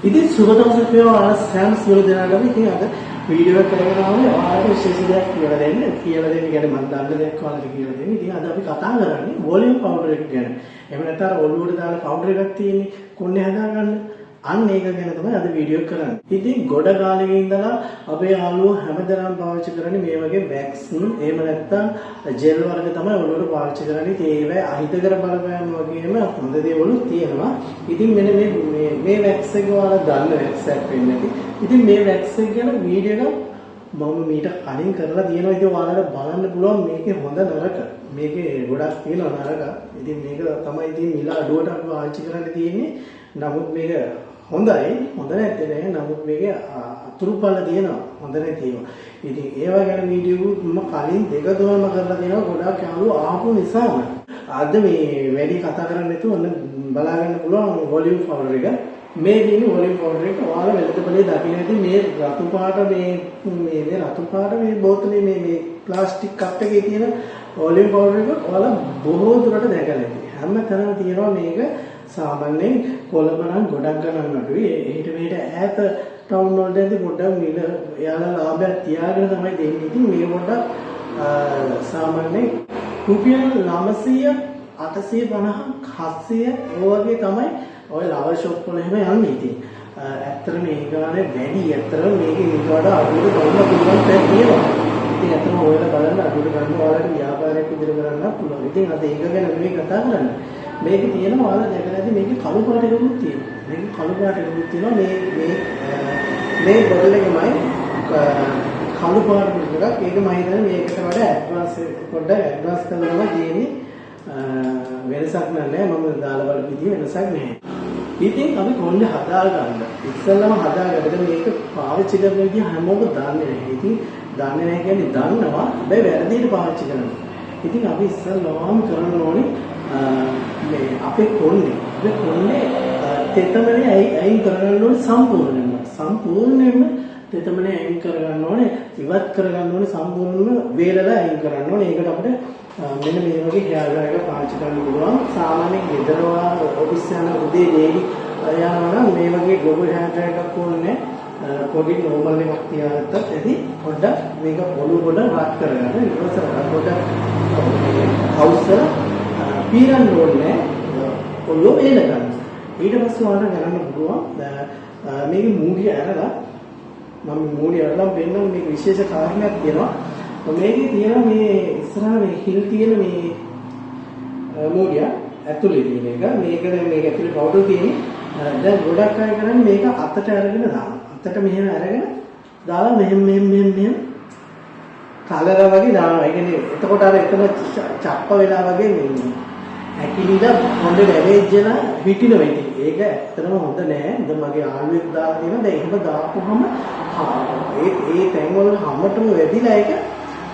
ඉතින් සුබ දවසක් වේවා සෑම සියලු දෙනාටම. ඉතින් අද වීඩියෝ එක කරගෙන ආවේ ඔයාලට විශේෂ දෙයක් කියලා දෙන්න. කියන්නේ මම දන්න දෙයක් ඔයාලට කියලා දෙන්න. ඉතින් අද අපි කතා කරන්නේ වොලියම් පවුඩර් එක ගැන. එහෙම නැත්නම් ඔළුවට දාලා පවුඩර් එකක් තියෙන්නේ කොන්නේ හදාගන්න. අන්න ඒක ගැන තමයි අද වීඩියෝ කරන්නේ. ඉතින් ගොඩ කාලෙක ඉඳලා අපේ යාළුවෝ හැමදාම පාවිච්චි කරන්නේ මේ වගේ වැක්ස් එහෙම නැත්නම් ජෙල් වර්ග තමයි ඔළුවට පාවිච්චි කරන්නේ. ඒවැ අහිතකර බලපෑම් වගේම හොඳ දේවලුත් තියෙනවා. ඉතින් මෙන්න මේ වැක්ස් එක ඔයාලා දන්න වැක්ස් එකක් වෙන්නේ නැති. ඉතින් මේ වැක්ස් එක ගැන වීඩියෝ එක මම මීට කලින් කරලා තියෙනවා. ඉතින් ඔයාලට බලන්න පුළුවන් මේකේ හොඳ නරක. මේකේ ගොඩක් තියෙනවා නරක. ඉතින් මේක තමයි ඉතින් මිල අඩුවට අපි පාවිච්චි කරන්න තියෙන්නේ. නමුත් මේක හොඳයි හොඳ නැත්තේ නෑ. නමුත් මේකේ අතුරුඵල තියෙනවා හොඳ නැතිව. ඉතින් ඒවා ගැන වීඩියෝ මම කලින් දෙක තුනම කරලා දෙනවා. ගොඩක් යාළුවෝ ආපු නිසාම අද මේ වැඩි කතා කරන්නේ නැතුව බලා ගන්න පුළුවන් වොලියම් පවුඩර් එක. මේ දිනේ වොලියම් පවුඩර් එක ඔයාලා වෙළඳපොලේ දකින්න ඇති මේ රතු පාට මේ රතු පාට මේ බෝතලේ මේ ප්ලාස්ටික් කප් එකේ තියෙන වොලියම් පවුඩර් එක ඔයාලා බොහෝ දුරට දැකලා ඇති. හැම තැනම තියෙනවා මේක. සාමාන්‍යයෙන් කොළඹ නම් ගොඩක් ගණන් අඩුයි. එහෙට මෙහෙට ඈත ටවුන් වලට ඇති පොඩ්ඩක් මිල එයාලා ලාභයක් තියාගෙන තමයි දෙන්නේ. ඉතින් මේ පොඩ්ඩක් සාමාන්‍යයෙන් රුපියල් 900 850 700 ඔය වගේ තමයි ඔය ලවර් ෂොප් වල එහෙම යන්නේ. ඉතින් ඇත්තට මේ ගානේ වැඩි. ඇත්තට මේකේ ඊට වඩා අඩුවට ගන්න පුළුවන් තැන් තියෙනවා. ඉතින් ඇත්තටම ඔයාලා බලන්න අඩුවට ගන්න ඔයාලට ව්‍යාපාරයක් ඉදිරියට කරන්න පුළුවන්. ඉතින් අද ඒක ගැන නෙමෙයි කතා කරන්නේ. මේකේ තියෙනවා ඔයාලා දැකලා ඇති මේකේ කළු පාට එකකුත් තියෙනවා. මේකේ කළු පාට එකකුත් තියෙනවා. මේ බොටල් එකමයි කළු පාට එකක්. ඒක මම හිතන්නේ මේකට වඩා ඇඩ්වාන්ස් පොඩ්ඩක් ඇඩ්වාන්ස් කරලා තමයි තියෙන්නේ. වෙනසක් නැහැ. මම දාලා බලපු විදිහ වෙනසක් නැහැ. ඉතින් අපි කොණ්ඩේ හදාගන්න. ඉස්සෙල්ලාම හදාගන්න මේක පාවිච්චි කරන විදිහ හැමෝම දන්නේ නැහැ. ඉතින් දන්නේ නැහැ කියන්නේ දන්නවා. හැබැයි වැරදියට පාවිච්චි කරනවා. ඉතින් අපි ඉස්සෙල්ලාම කරන්න ඕනේ මේ අපේ කොණ්ඩේ තෙතමනේ අයින් කරගන්න ඕනේ සම්පූර්ණයෙන්ම තෙතමනේ අයින් කරගන්න ඕනේ. ඉවත් කරගන්න ඕනේ සම්පූර්ණයෙන්ම වේලලා අයින් කරන්න ඕනේ. ඒකට අපිට මෙන්න මේ වගේ හේර් ඩ්‍රයර් එකක් පාවිච්චි කරන්න පුළුවන්. සාමාන්‍යයෙන් ගෙදරවා ඔෆිස් යන උදේ ඩේලි යනවා නම් මේ වගේ ගොබල් හේර් ඩ්‍රයර් එකක් ඕනේ. පොඩි නෝමල් එකක් තියාගත්තත් ඇති. පොඩ්ඩක් මේක ඔළුව පොඩ රත් කරගන්න. ඊට පස්සේ පොඩ්ඩක් හවුස් වල පීරන්න ඕනේ. ඔළුව වේල ගන්න. ඊට පස්සේ ඔයාලට ගන්න පුළුවන් මේකේ මූඩිය අරලා මම මූඩිය අරලා පෙන්නන මේක විශේෂ කාරණයක් තියෙනවා. මේකේ තියෙන මේ ඉස්සරහ මේ හිල් තියෙන මේ මූඩිය ඇතුලේ තියෙන එක. මේක ඇතුලේ පවුඩර් තියෙන්නේ. දැන් ගොඩක් අය කරන්නේ මේක අතට අරගෙන දානවා. අතට මෙහෙම අරගෙන දාලා මෙහෙම කලර වගේ දානවා. ඒ කියන්නේ එතකොට අර එතන චප්ප වෙලා වගේ මේ ඇකිලිලා හොඳ ඩැමේජ් වෙන හිටිනවා. ඉතින් ඒක ඇත්තටම හොඳ නෑ. දැන් මගේ ආල්වෙක් දාලා තියෙනවා. දැන් එහෙම දාපුවම ඒ තැන් වල හැමතෙම වැදිලා ඒක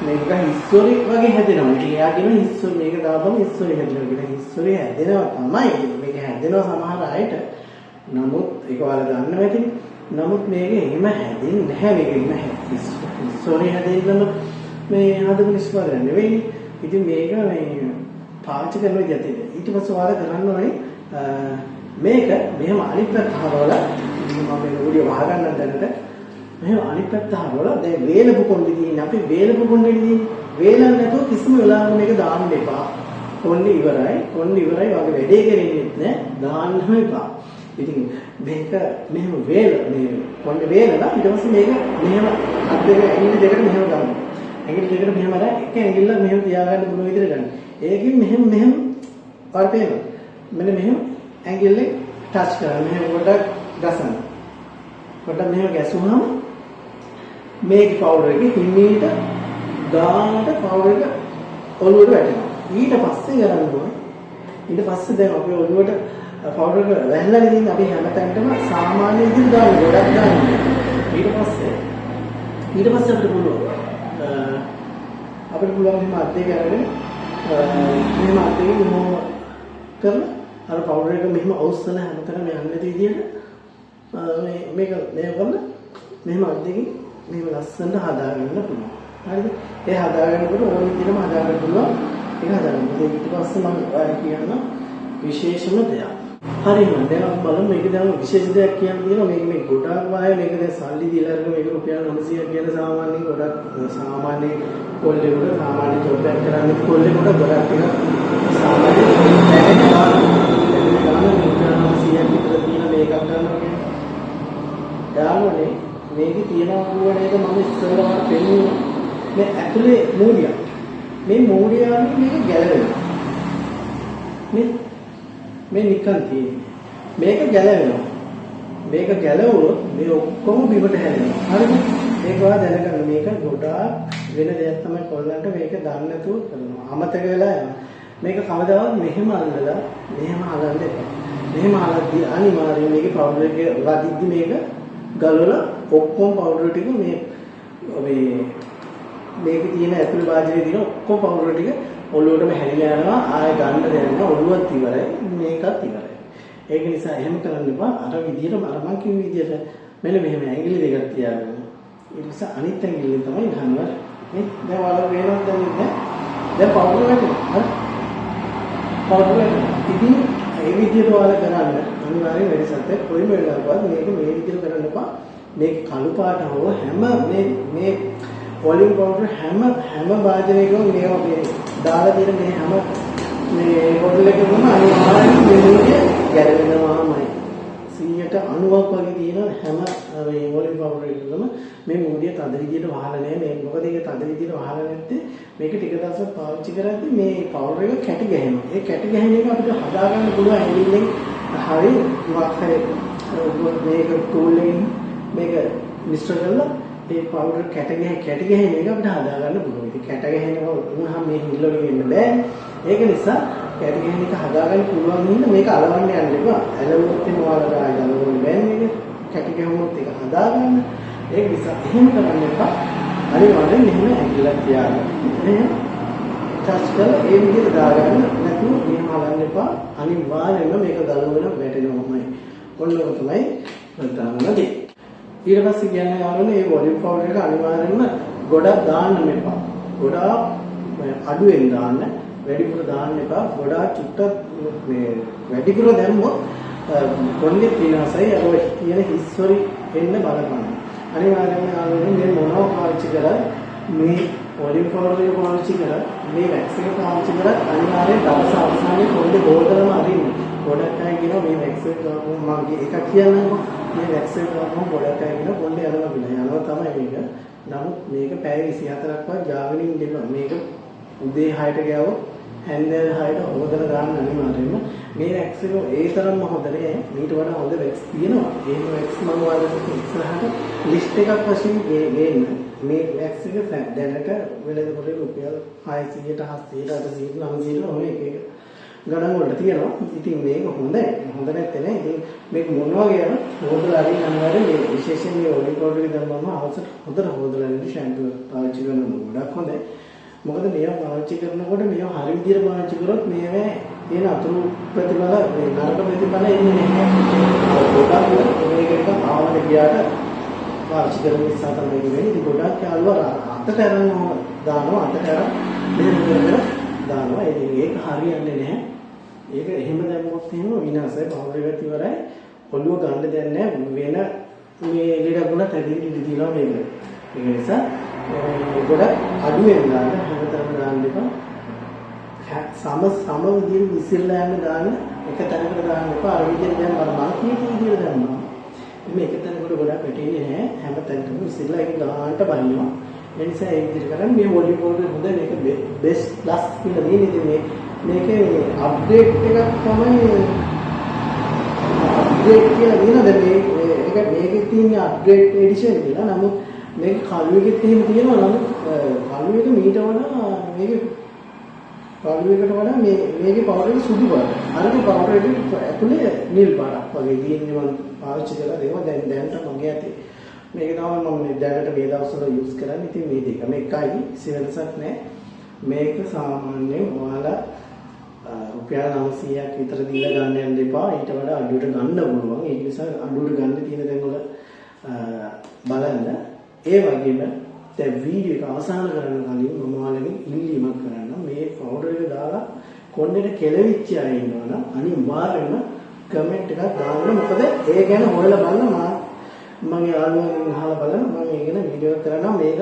මේක හිස්ටරි වගේ හැදෙනවා. ඉතින් එයා කියන හිස්ටරි මේක දාපුවම හිස්ටරි හැදෙනවා කියලා. හිස්ටරි හැදෙනවා තමයි. මේක හැදෙනවා සමහර අයට. නමුත් ඒක ඔයාලා දන්නවා ඇති. නමුත් මේක එහෙම හැදෙන්නේ නැහැ. මේක එහෙම හිස්ටරි හැදෙන්නම මේ හදපු නිස්පාදනය නෙවෙයි. ඉතින් මේක මේ පාවිච්චි කරන විදිහට ඊට පස්සේ ඔයාලා කරන්න ඕනේ මේක මෙහෙම අනිත් පැත්ත හරවලා මම මේ වීඩියෝ වහගන්න දැනට මෙහෙම අනිත් පැත්ත හරවලා දැන් වේලපු කොණ්ඩේ තියෙන්නේ අපි වේලපු කොණ්ඩේ තියෙන්නේ වේලන්න නැතුව කිසිම වෙලාවක මේක දාන්න එපා. කොණ්ඩේ ඉවරයි වගේ වැඩේ කරෙන්නේ නැහැ. දාන්නම එපා. ඉතින් මේක මෙහෙම මේ කොණ්ඩේ වේලලා ඊට පස්සේ මේක මෙහෙම අත් දෙක ඇඟිලි දෙකට මෙහෙම ගන්න. ඇඟිලි දෙකට මෙහෙම අරන් එක ඇඟිල්ල මෙහෙම තියාගන්න පුළුවන් විදිහට ගන්න. ඒකෙන් මෙහෙම වර්පේන මෙන්න මෙහෙම ඇඟිල්ලෙන් ටච් කරලා මෙහෙම පොඩ්ඩක් ගසන්න. පොඩ්ඩක් මෙහෙම ගැසුවාම මේක පවුඩර් එකේ හිමීට ගානට පවුඩර් එක ඔළුවට වැටෙනවා. ඊට පස්සේ කරන්න ඕනේ. ඊට පස්සේ දැන් අපේ ඔළුවට පවුඩර් එක වැහලා ඉතින් අපි හැමතැනටම සාමාන්‍ය විදිහට දාන්න ගොඩක් දාන්න. ඊට පස්සේ අපිට පුළුවන් මේ අද්දේ කරගෙන මෙහෙම අද්දේ මොම කරලා අර පවුඩර් එක මෙහෙම අවුස්සන හැමතැනම යන්නේ විදිහට මේක කරලා මෙහෙම අද්දකින් මෙහෙම ලස්සනට හදාගන්න පුළුවන්. හරිද? ඒ හදාගන්නකොට ඕන විදිහටම හදාගන්න පුළුවන්. ඒක හදාගන්න. ඊට පස්සේ මම ඔයාලට කියන්න විශේෂම දෙයක්. හරිම දැන් අපි බලමු මේක දැන් විශේෂ දෙයක් කියන්න තියෙනවා මේ ගොඩාක් වාය මේක දැන් සල්ලි දීලා අරගෙන මේක රුපියල් 900 කියන සාමාන්‍යයෙන් ගොඩක් සාමාන්‍ය කොල්ලෙකුට සාමාන්‍ය ජොබ් එකක් කරන්නේ කොල්ලෙකුට ගොඩක් ටික සාමාන්‍ය දැනෙන ගාන රුපියල් 900ක් විතර තියෙන මේකක් ගන්නවා කියන්නේ යාළුවනේ මේකේ තියෙනවා කියන එක මම ඉස්සෙල්ලා පෙන්නුවා මේ ඇතුලේ මූලියක් මේ මූලියාවෙන් මේක ගැලවෙනවා මේ නිකන් තියෙන්නේ මේක ගැලවෙනවා මේක ගැලවුවොත් මේ ඔක්කොම බිමට හැදෙනවා හරිද ඒක ඔයා දැනගන්න මේක ගොඩාක් වෙන දෙයක් තමයි කොල්ලන්ට මේක දන්නේ නැතුව කරනවා අමතක වෙලා යනවා මේක කවදාවත් මෙහෙම අල්ලලා මෙහෙම අල්ලන්න එපා මෙහෙම අල්ලද්දී අනිවාර්යයෙන් මේකේ පවුඩර් එක වදිද්දි මේක ගලවලා ඔක්කොම පවුඩර් ටික මේකේ තියෙන ඇතුළේ වාජනේ තියෙන ඔක්කොම පවුඩර් ටික ඔළුවටම හැරිලා යනවා ආය ගන්න දෙයක් නෑ ඔළුවත් ඉවරයි මේකත් ඉවරයි ඒක නිසා එහෙම කරන්න එපා අර විදියට මම කිව්ව විදියට මෙන්න මෙහෙම ඇඟිලි දෙකක් තියාගන්න ඊට පස්සේ අනිත් ඇඟිල්ලෙන් තමයි ගන්නවා මේ දැන් වල වෙනවද දැන් පවුඩර් වැටෙනවා හරි පවුඩර් වැටෙනවා ඉතින් ඒ විදියට වල කරන්න අනිවාර්යෙන් වෙනසක් කොයිම වෙලාවකවත් මේක මේ විදියට කරන්න එපා මේක කළු පාට හොව හැම මේ වොලියුම් පවුඩර් හැම වාදනයකම මේවා මේ දාලා තියෙන මේ හැම මේ බොටල් එකකම අනිවාර්යයෙන් මෙලෙසිය ගැලවෙනවාමයි 90ක් වගේ තියෙන හැම මේ වොලියුම් පවුඩර් එකකම මේ මූලිය තද විදියට වහලා නැහැ මේ මොකද ඒක තද විදියට වහලා නැත්තේ මේක ටික දවසක් පාවිච්චි කරද්දී මේ පවුඩර් එක කැටි ගහනවා ඒ කැටි ගැහෙන එක අපිට හදා ගන්න පුළුවන් ඇඟිල්ලෙන් හරි මොකක් හරි මේක ටූල් එකෙන් මේක මිශ්‍ර කරලා ඒ පවුඩර් කැට ගැහෙන එක අපිට හදා ගන්න පුළුවන්. ඉතින් කැට ගැහෙනවා වුණාම මේ හිල්ලවලින් එන්න බෑ. ඒක නිසා කැට ගැහෙන එක හදා ගන්න පුළුවන් හින්දා මේක අලවන්න යන්න එපා. ඇලවුවොත් එන ඔයාලට ආයෙ ගලවන්න බෑනේ මේක. කැට ගැහුවොත් ඒක හදා ගන්න. ඒක නිසා එහෙම කරන්න එපා. අනිවාර්යෙන් මෙහෙම ඇඟිල්ලක් තියාගන්න. එහෙනම් ටච් කරලා ඒ විදිහට දාගන්න නැතුව මෙහෙම හලන්න එපා. අනිවාර්යෙන්ම මේක ගලවන වැටෙනවමයි. ඔන්න ඔක තමයි ප්‍රධානම දේ. ඊට පස්සේ කියන්නේ යාළුවනේ මේ වොලියුම් පවුඩර් එක අනිවාර්යෙන්ම ගොඩක් දාන්න මෙපා. ගොඩාක් අඩුවෙන් දාන්න, වැඩිපුර දාන්න එපා. ගොඩාක් චුට්ටක් මේ වැඩිපුර දැම්මොත් කොණ්ඩේ පිනාසයි අර තියෙන හිස්වරි එන්න බලපන්න. අනිවාර්යෙන්ම යාළුවනේ මේ මොනවා පාවිච්චි කරත් මේ වොලියුම් පවුඩර් එක පාවිච්චි කරත් මේ වැක්ස් එක පාවිච්චි කරත් අනිවාර්යෙන් දවස් අවසානයේ කොණ්ඩේ බෝතලම අරින්න. ගොඩක් අය කියනවා මේ වැක්ස් එක මගේ එකක් කියන්නකෝ මේ වැක්ස් එක ගාපුවම ගොඩක් අය කියනවා කොණ්ඩේ යනවා කියලා. යනවා තමයි මේක. නමුත් මේක පැය 24ක්වත් ජාගෙන ඉන්න මේක උදේ 6ට ගියවොත් හැන්දෑව 6ට හොදලා දාන්න අනිවාර්යෙන්ම මේ වැක්ස් එක ඒ තරම්ම හොඳ නෑ. ඊට වඩා හොඳ වැක්ස් තියෙනවා. ඒ වැක්ස් මම ඔයාලට ඉස්සරහට ලිස්ට් එකක් වශයෙන් ගේන්න. මේ වැක්ස් එක දැනට වෙළඳ පොලේ රුපියල් 600ට 700ට 800ට 900ට ඔය එක ගණන් වලට තියෙනවා. ඉතින් මේක හොඳයි. හොඳ නැත්තේ නේ. ඉතින් මේක මොනවා කියනවා හොදලා අරින්න අනිවාර්යෙන් මේ විශේෂයෙන් මේ ඔලිව් පවුඩර් එක දැම්මම අවසර හොඳට හොදලා ඉන්න ෂැම්පූ පාවිච්චි කරනවා ගොඩක් හොඳයි. මොකද මේවා පාවිච්චි කරනකොට මේවා හරි විදිහට පාවිච්චි කරොත් මේවා තියෙන අතුරු ප්‍රතිඵල මේ නරක ප්‍රතිඵල එන්නේ නැහැ. ගොඩක් මේක එක ආවද ගියාට පාවිච්චි කරන නිසා තමයි මේක වෙන්නේ. ඉතින් ගොඩක් යාළුවා අතට අරන් දානවා අතට අරන් මෙහෙම කරගෙන දානවා. ඉතින් ඒක හරියන්නේ නැහැ. ඒක එහෙම දැම්මොත් එහෙම විනාශයි පවුඩර් එක ඉවරයි. ඔළුව ගන්න දෙයක් නැහැ. වෙන මේ ලීඩ ගුණ තැදින් දිනවා මේක. ඒක නිසා ගොඩක් අඩුවෙන් දාන්න හැමතැනම දාන්න එපා. සම විදිහට විසිරලා යන දාන්න එක තැනකට දාන්න එපා. අර විදිහට දැන් මම කීප විදිහට දැම්මා. මේ එක තැනකට ගොඩක් වැටෙන්නේ නැහැ. හැම තැනකම විසිරලා ඒක ගානට බහිනවා. ඒ නිසා ඒ විදිහට කරන්නේ මේ වොලියුම් පවුඩර් හොඳ මේක බෙස්ට් ප්ලස් කියලා දෙන්නේ. ඉතින් මේකේ අප්ඩේට් එකක් තමයි අප්ඩේට් කියලා දෙනවා. දැන් මේකේ තියෙන අප්ඩේට් එඩිෂන් කියලා. නමුත් මේක කළු එකෙත් එහෙම තියෙනවා. නමුත් කළු එක මීට වඩා මේකේ කළු එකට වඩා මේකේ පවුඩර් එක සුදු පාටයි. අනිත් පවුඩර් එකේ ඇතුලේ නිල් පාටක් වගේ තියෙන්නේ. මම පාවිච්චි කරලා ඒවා දැනට මගේ ඇතේ මේක තමයි මම දැනට මේ දවස්වල යූස් කරන්නේ. ඉතින් මේ දෙකම එකයි සිවලසක් නැහැ. මේක සාමාන්‍යයෙන් ඔයාලා රුපියල් 900ක් විතර දීලා ගන්න යන්න එපා. ඊට වඩා අඩුවට ගන්න පුළුවන්. ඒ නිසා අඩුවට ගන්න තියෙන දේ වල බලන්න. ඒ වගේම දැන් වීඩියෝ එක අවසන් කරන්න කලින් මම ඔයාලගෙන් ඉල්ලීමක් කරන්න. මේ පවුඩර් එක දාලා කොණ්ඩේට කෙලවිච්ච අය ඉන්නවනම් අනිවාර්යයෙන්ම කමෙන්ට් එකක් දාන්න. මොකද ඒ ගැන හොයලා බලන්න මගේ යාළුවන්ගෙන් අහලා බලන්න මම ඒ ගැන වීඩියෝ කරනවා. මේක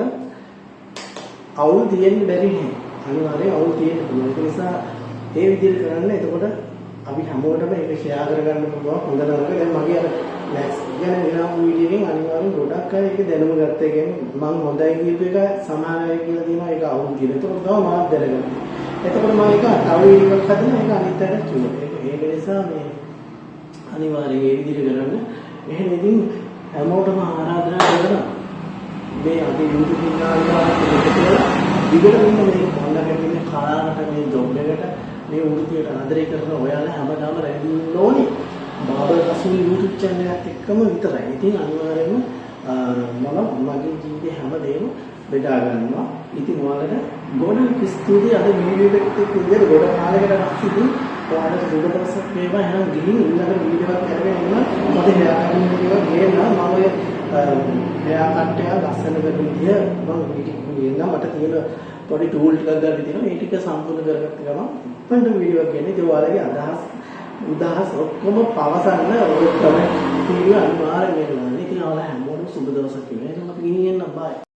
අවුල් තියෙන්න බැරි නෑ. අනිවාර්යෙන් අවුල් තියෙන්න පුළුවන්. ඒ නිසා ඒ විදිහට කරන්න. එතකොට අපි හැමෝටම ඒක ෂෙයා කරගන්න පුළුවන්. හොඳ නරක දැන් මගේ අර මැක්ස් ගැන වෙනම වීඩියෝ එකෙන් අනිවාර්යෙන් ගොඩක් අය ඒක දැනුම ගත්තා. ඒ කියන්නේ මම හොඳයි කියපු එක සමහර අය කියලා තියෙනවා ඒක අවුල් කියලා. ඒකට තමයි මාත් දැනගන්නේ. එතකොට මම ඒක තව වීඩියෝ එකක් හදලා ඒක අනිත් අයට කිව්වා. ඒක නිසා මේ අනිවාර්යෙන් ඒ විදිහට කරන්න. එහෙනම් ඉතින් හැමෝටම ආරාධනා කරනවා. මේ අපි YouTube නාලිකාවට විදිහට මෙන්න මේ මොනකට ඉන්නේ කාලාකට මේ ජොබ් එකට මේ වෘත්තියට ආදරය කරන ඔයාලා හැමදාම රැඳෙන්න ඕනේ. බාබර් රසූල් YouTube channel එකත් එක්කම විතරයි. ඉතින් අනිවාර්යයෙන්ම මම මගේ ජීවිතේ හැමදේම බෙදා ගන්නවා. ඉතින් ඔයාලට ගොඩක් ස්තුතියි අද වීඩියෝ එකත් එක්ක විදිහට ගොඩ කාලයකට පස්සේ ඉතින් ඔයාලට සුබ දවසක් වේවා. එහෙනම් ගිහින් ඊළඟ වීඩියෝ එකක් කරගෙන එන්න. මට හෙයා කටින් වීඩියෝ ගේනවා. මම හෙයා කට් එක ලස්සන කරන විදිය මම වීඩියෝ මට තියෙන පොඩි ටූල් ටිකක් ගන්න තියෙනවා. මේ ටික සම්පූර්ණ කරගත්ත ගමන් පොඩි වීඩියෝ එකක් ගන්නේ. ඒ ඔයාලගේ උදහස් ඔක්කොම පවසන්න ඔය කමෙන්ට් වීඩියෝ අනිවාර්යෙන් එනවා. ඉතින් ඔයාලා හැමෝටම සුබ දවසක් වේවා. එහෙනම් අපි ගිහින් එන්න බයි.